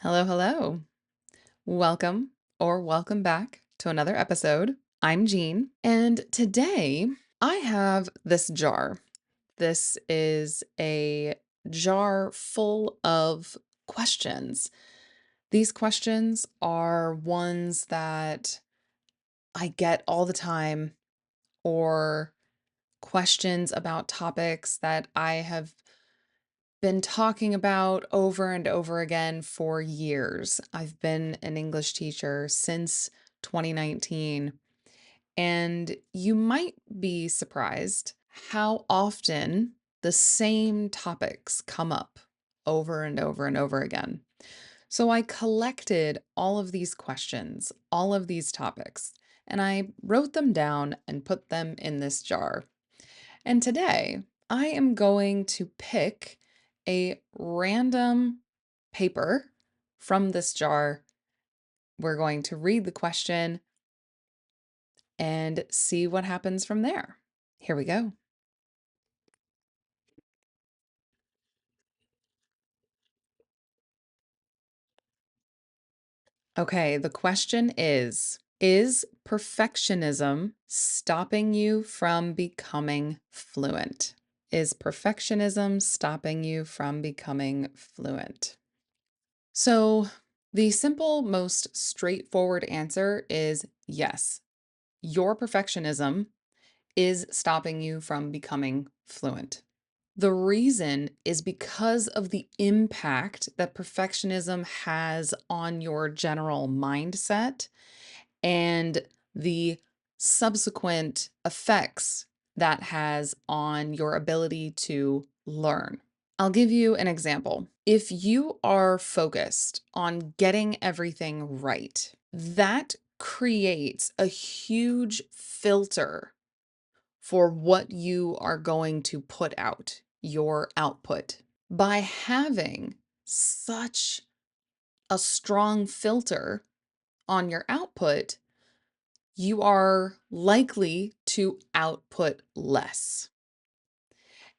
Hello, hello. Welcome or welcome back to another episode. I'm Jean, and today I have this jar. This is a jar full of questions. These questions are ones that I get all the time, or questions about topics that I have been talking about over and over again for years. I've been an English teacher since 2019, and you might be surprised how often the same topics come up over and over and over again. So I collected all of these questions, all of these topics, and I wrote them down and put them in this jar. And today I am going to pick a random paper from this jar. We're going to read the question and see what happens from there. Here we go. Okay, the question is perfectionism stopping you from becoming fluent? Is perfectionism stopping you from becoming fluent? So, the simple, most straightforward answer is yes. Your perfectionism is stopping you from becoming fluent. The reason is because of the impact that perfectionism has on your general mindset and the subsequent effects that has on your ability to learn. I'll give you an example. If you are focused on getting everything right, that creates a huge filter for what you are going to put out, your output. By having such a strong filter on your output, you are likely to output less.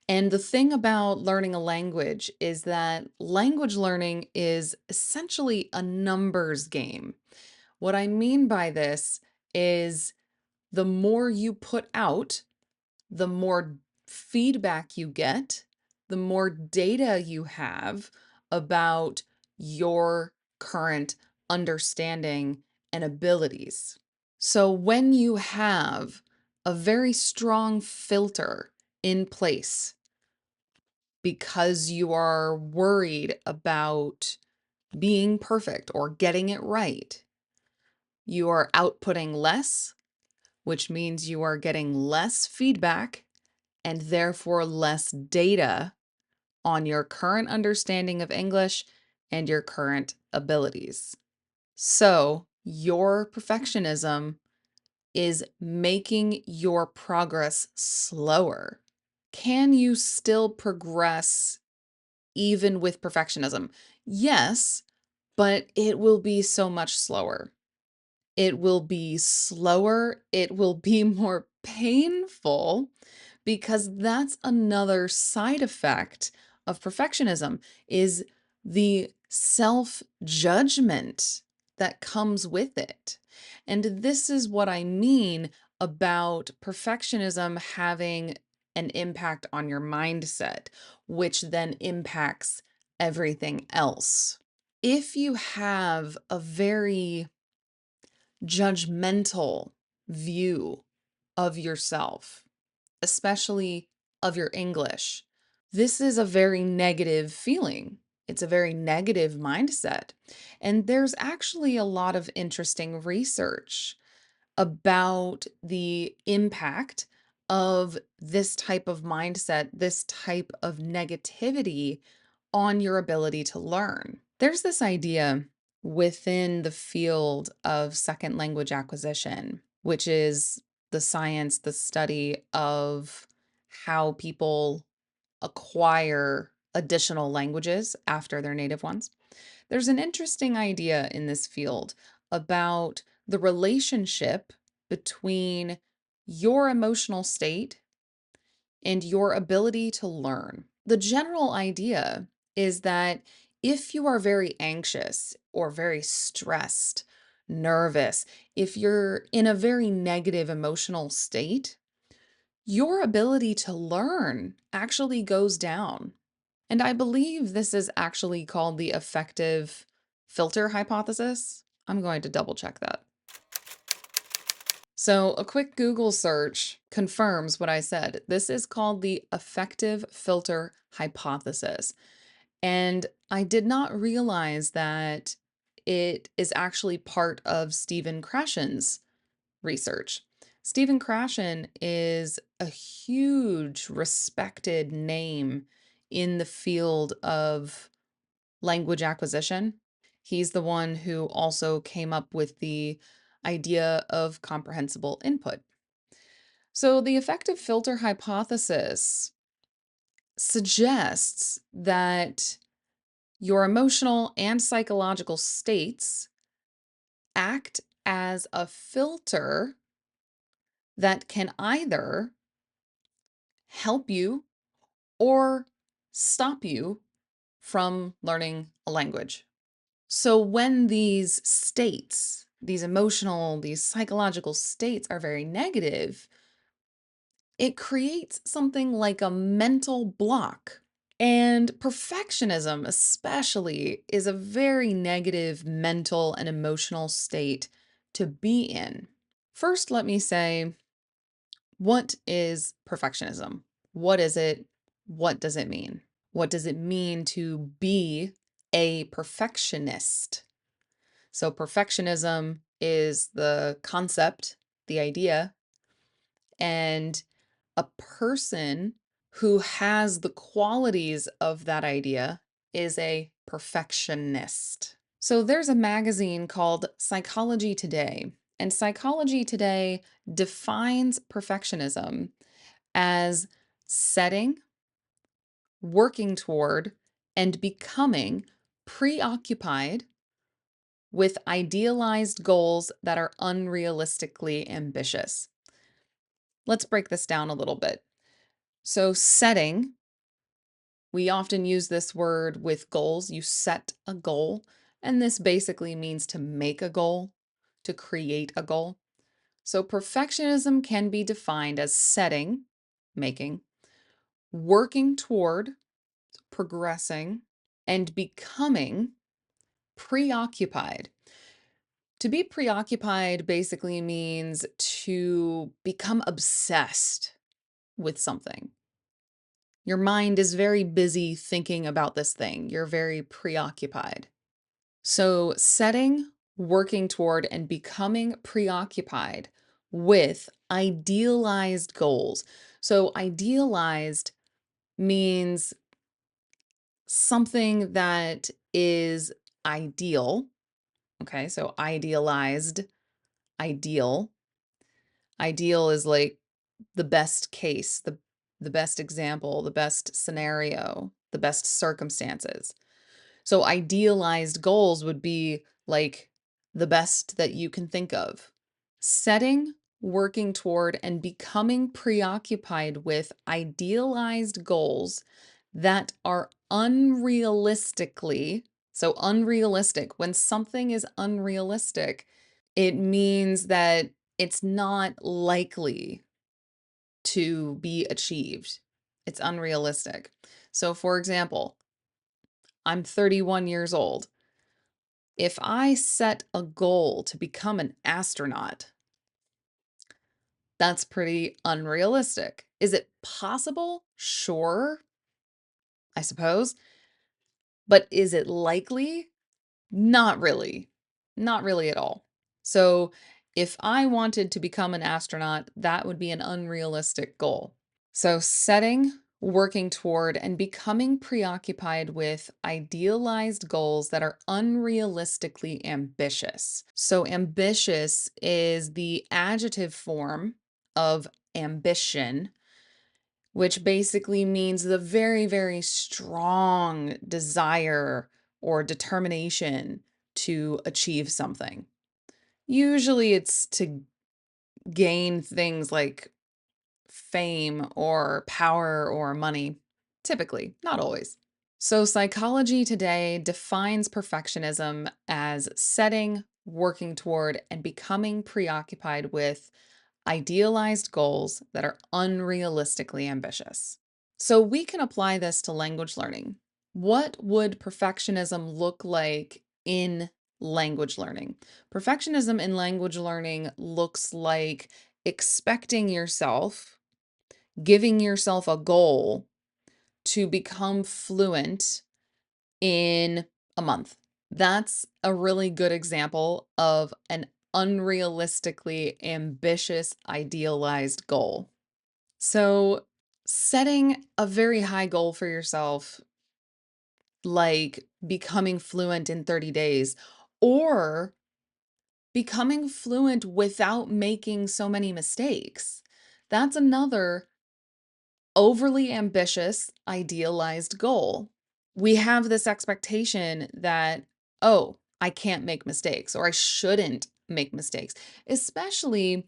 And the thing about learning a language is that language learning is essentially a numbers game. What I mean by this is the more you put out, the more feedback you get, the more data you have about your current understanding and abilities. So when you have a very strong filter in place because you are worried about being perfect or getting it right, you are outputting less, which means you are getting less feedback and therefore less data on your current understanding of English and your current abilities. So, your perfectionism is making your progress slower. Can you still progress even with perfectionism? Yes, but it will be so much slower. It will be slower, it will be more painful because that's another side effect of perfectionism is the self-judgment that comes with it. And this is what I mean about perfectionism having an impact on your mindset, which then impacts everything else. If you have a very judgmental view of yourself, especially of your English, this is a very negative feeling. It's a very negative mindset. And there's actually a lot of interesting research about the impact of this type of mindset, this type of negativity on your ability to learn. There's this idea within the field of second language acquisition, which is the science, the study of how people acquire additional languages after their native ones. There's an interesting idea in this field about the relationship between your emotional state and your ability to learn. The general idea is that If you are very anxious or very stressed, nervous, if you're in a very negative emotional state, your ability to learn actually goes down. And I believe this is actually called the affective filter hypothesis. I'm going to double check that. So, a quick Google search confirms what I said. This is called the affective filter hypothesis. And I did not realize that it is actually part of Stephen Krashen's research. Stephen Krashen is a huge respected name in the field of language acquisition. He's the one who also came up with the idea of comprehensible input. So, the affective filter hypothesis suggests that your emotional and psychological states act as a filter that can either help you or stop you from learning a language. So when these states, these emotional, these psychological states are very negative, it creates something like a mental block. And perfectionism, especially, is a very negative mental and emotional state to be in. First, let me say, what is perfectionism? What is it? What does it mean? What does it mean to be a perfectionist? So, perfectionism is the concept, the idea, and a person who has the qualities of that idea is a perfectionist. So, there's a magazine called Psychology Today, and Psychology Today defines perfectionism as setting, working toward, and becoming preoccupied with idealized goals that are unrealistically ambitious. Let's break this down a little bit. So, setting, we often use this word with goals. You set a goal, and this basically means to make a goal, to create a goal. So, perfectionism can be defined as setting, making, working toward, progressing, and becoming preoccupied. To be preoccupied basically means to become obsessed with something. Your mind is very busy thinking about this thing. You're very preoccupied. So, setting, working toward, and becoming preoccupied with idealized goals. So, idealized means something that is ideal. Okay, so idealized, ideal. Ideal is like the best case, the best example, the best scenario, the best circumstances. So idealized goals would be like the best that you can think of. Setting, working toward, and becoming preoccupied with idealized goals that are unrealistically, so unrealistic. When something is unrealistic, it means that it's not likely to be achieved. It's unrealistic. So, for example, I'm 31 years old. If I set a goal to become an astronaut, that's pretty unrealistic. Is it possible? Sure, I suppose. But is it likely? Not really. Not really at all. So, if I wanted to become an astronaut, that would be an unrealistic goal. So, setting, working toward, and becoming preoccupied with idealized goals that are unrealistically ambitious. So, ambitious is the adjective form of ambition, which basically means the very, very strong desire or determination to achieve something. Usually, it's to gain things like fame or power or money. Typically, not always. So, psychology today defines perfectionism as setting, working toward, and becoming preoccupied with idealized goals that are unrealistically ambitious. So, we can apply this to language learning. What would perfectionism look like in language learning? Perfectionism in language learning looks like expecting yourself, giving yourself a goal to become fluent in a month. That's a really good example of an unrealistically ambitious, idealized goal. So, setting a very high goal for yourself, like becoming fluent in 30 days, or becoming fluent without making so many mistakes, that's another overly ambitious, idealized goal. We have this expectation that, oh, I can't make mistakes or I shouldn't make mistakes. Especially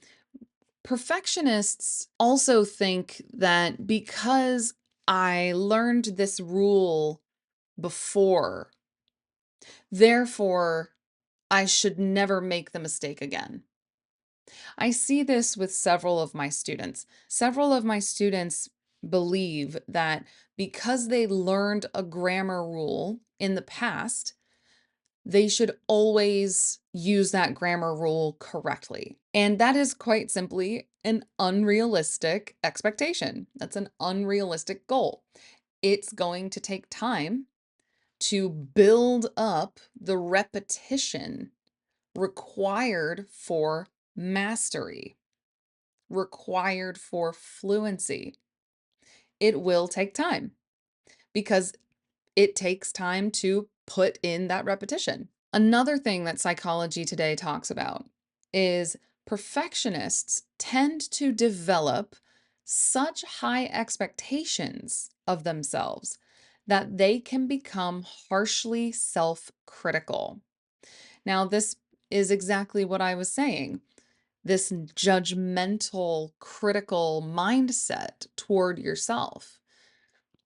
perfectionists also think that because I learned this rule before, therefore I should never make the mistake again. I see this with several of my students. Several of my students believe that because they learned a grammar rule in the past, they should always use that grammar rule correctly. And that is quite simply an unrealistic expectation. That's an unrealistic goal. It's going to take time to build up the repetition required for mastery, required for fluency. It will take time because it takes time to put in that repetition. Another thing that psychology today talks about is perfectionists tend to develop such high expectations of themselves that they can become harshly self-critical. Now, this is exactly what I was saying. This judgmental, critical mindset toward yourself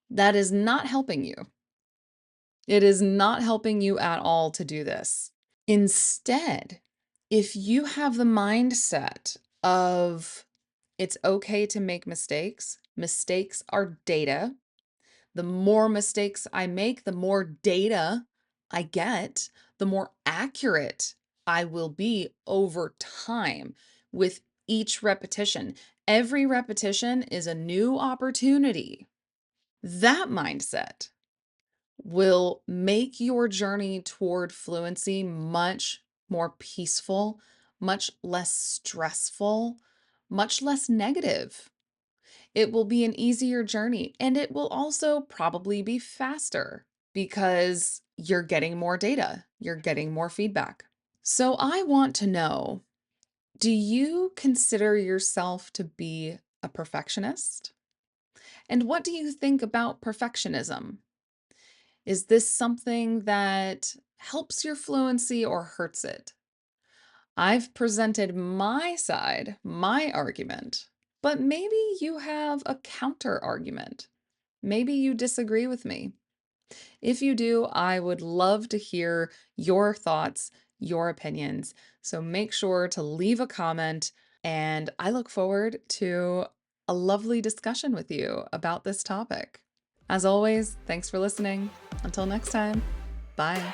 that is not helping you. It is not helping you at all to do this. Instead, if you have the mindset of it's okay to make mistakes, mistakes are data. The more mistakes I make, the more data I get, the more accurate I will be over time with each repetition. Every repetition is a new opportunity. That mindset will make your journey toward fluency much more peaceful, much less stressful, much less negative. It will be an easier journey, and it will also probably be faster because you're getting more data, you're getting more feedback. So I want to know, do you consider yourself to be a perfectionist? And what do you think about perfectionism? Is this something that helps your fluency or hurts it? I've presented my side, my argument, but maybe you have a counter argument. Maybe you disagree with me. If you do, I would love to hear your thoughts, your opinions. So make sure to leave a comment, and I look forward to a lovely discussion with you about this topic. As always, thanks for listening. Until next time, bye.